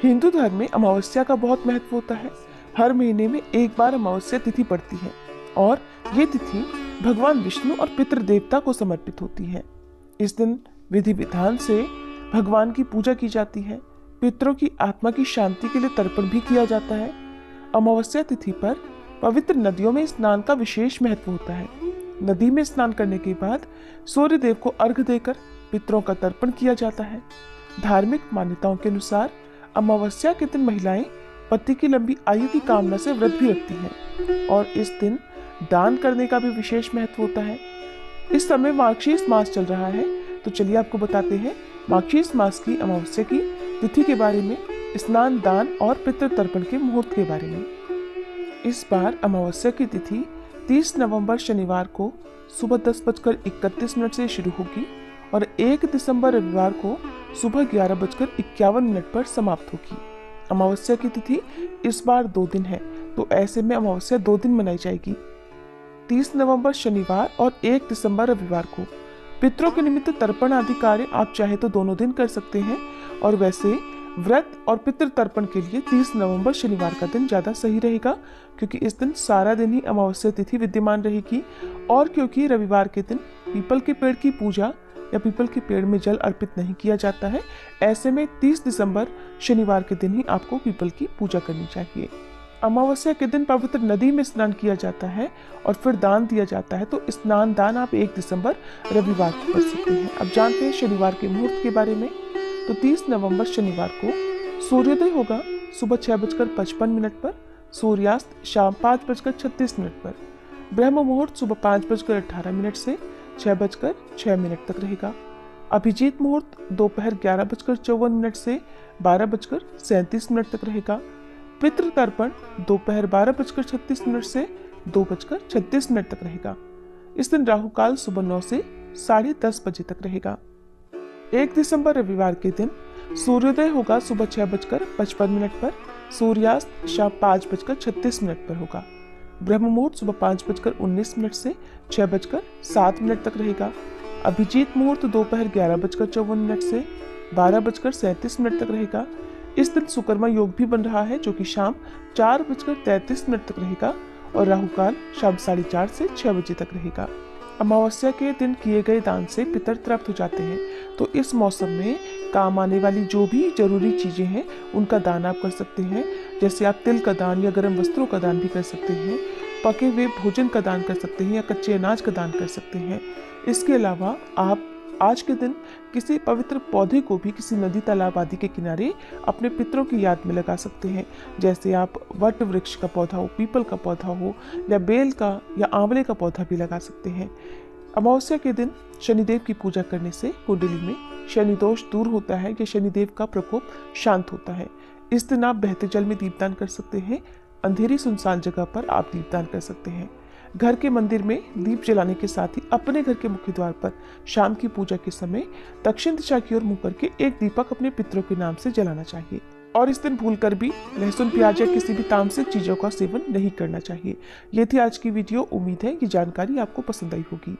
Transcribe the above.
हिंदू धर्म में अमावस्या का बहुत महत्व होता है। हर महीने में एक बार अमावस्या तिथि पड़ती है और ये तिथि भगवान विष्णु और पितृ देवता को समर्पित होती है। इस दिन विधि विधान से भगवान की पूजा की जाती है। पितरों की आत्मा की शांति के लिए तर्पण भी किया जाता है। अमावस्या तिथि पर पवित्र नदियों में स्नान का विशेष महत्व होता है। नदी में स्नान करने के बाद सूर्य देव को अर्घ्य देकर पितरों का तर्पण किया जाता है। धार्मिक मान्यताओं के अनुसार अमावस्या के दिन महिलाएं पति की लंबी आयु की कामना से व्रत भी रखती हैं और इस दिन दान करने का भी विशेष महत्व होता है। इस समय मार्गशीर्ष मास चल रहा है, तो चलिए आपको बताते हैं मार्गशीर्ष मास की अमावस्या की तिथि के बारे में, स्नान, दान और पितृ तर्पण के मुहूर्त के बारे में। इस बार अमावस्या की तिथि 30 नवंबर शनिवार को सुबह 10:31 से शुरू होगी और 1 दिसंबर रविवार को सुबह 11:51 पर समाप्त होगी। अमावस्या की तिथि इस बार 2 दिन है, तो ऐसे में अमावस्या 2 दिन मनाई जाएगी। 30 नवंबर शनिवार और 1 दिसंबर रविवार को पितरों के निमित्त तर्पण आदि कार्य आप चाहे तो दोनों दिन कर सकते हैं, और वैसे व्रत और पितृ तर्पण के लिए 30 नवंबर शनिवार का दिन ज्यादा सही रहेगा, क्योंकि इस दिन सारा दिन ही अमावस्या तिथि विद्यमान रहेगी और क्योंकि रविवार के दिन पीपल के पेड़ की पूजा या पीपल के पेड़ में जल अर्पित नहीं किया जाता है। ऐसे में 30 दिसंबर शनिवार के दिन ही आपको पीपल की पूजा करनी चाहिए। अमावस्या के दिन पवित्र नदी में स्नान किया जाता है और फिर दान दिया जाता है, तो स्नान दान आप 1 दिसंबर रविवार को कर सकते हैं। अब जानते हैं शनिवार के मुहूर्त के बारे में। तो 30 नवंबर शनिवार को सूर्योदय होगा सुबह 6:55 पर, सूर्यास्त शाम 5:36 पर। ब्रह्म मुहूर्त सुबह 5:18 से 6:06 तक रहेगा। अभिजीत मुहूर्त दोपहर 11:54 से 12:37 तक रहेगा। पितृ तर्पण दोपहर 12:36 से 2:36 तक रहेगा। इस दिन राहु काल सुबह 9 से 10:30 बजे तक रहेगा। 1 दिसंबर रविवार के दिन सूर्योदय होगा सुबह 6:55 पर, सूर्यास्त शाम 5:36 पर होगा। ब्रह्म मुहूर्त सुबह 5:19 से 6:07 तक रहेगा। अभिजीत मुहूर्त दोपहर 11:54 से 12:37 तक रहेगा। इस दिन सुकर्मा योग भी बन रहा है, जो कि शाम 4:33 तक रहेगा और राहु काल शाम 4:30 से 6 बजे तक रहेगा। अमावस्या के दिन किए गए दान से पितर तृप्त हो जाते हैं, तो इस मौसम में काम आने वाली जो भी जरूरी चीजें हैं उनका दान आप कर सकते हैं। जैसे आप तिल का दान या गर्म वस्त्रों का दान भी कर सकते हैं, पके हुए भोजन का दान कर सकते हैं या कच्चे अनाज का दान कर सकते हैं। इसके अलावा आप आज के दिन किसी पवित्र पौधे को भी किसी नदी तालाब आदि के किनारे अपने पितरों की याद में लगा सकते हैं। जैसे आप वट वृक्ष का पौधा हो, पीपल का पौधा हो या बेल का या आंवले का पौधा भी लगा सकते हैं। अमावस्या के दिन शनिदेव की पूजा करने से कुंडली में शनि दोष दूर होता है या शनिदेव का प्रकोप शांत होता है। इस दिन आप बहते जल में दीपदान कर सकते हैं। अंधेरी सुनसान जगह पर आप दीपदान कर सकते हैं। घर के मंदिर में दीप जलाने के साथ ही अपने घर के मुख्य द्वार पर शाम की पूजा के समय दक्षिण दिशा की ओर मुंह करके एक दीपक अपने पितरों के नाम से जलाना चाहिए। और इस दिन भूलकर भी लहसुन, प्याज या किसी भी तामसिक चीजों का सेवन नहीं करना चाहिए। ये थी आज की वीडियो। उम्मीद है ये जानकारी आपको पसंद आई होगी।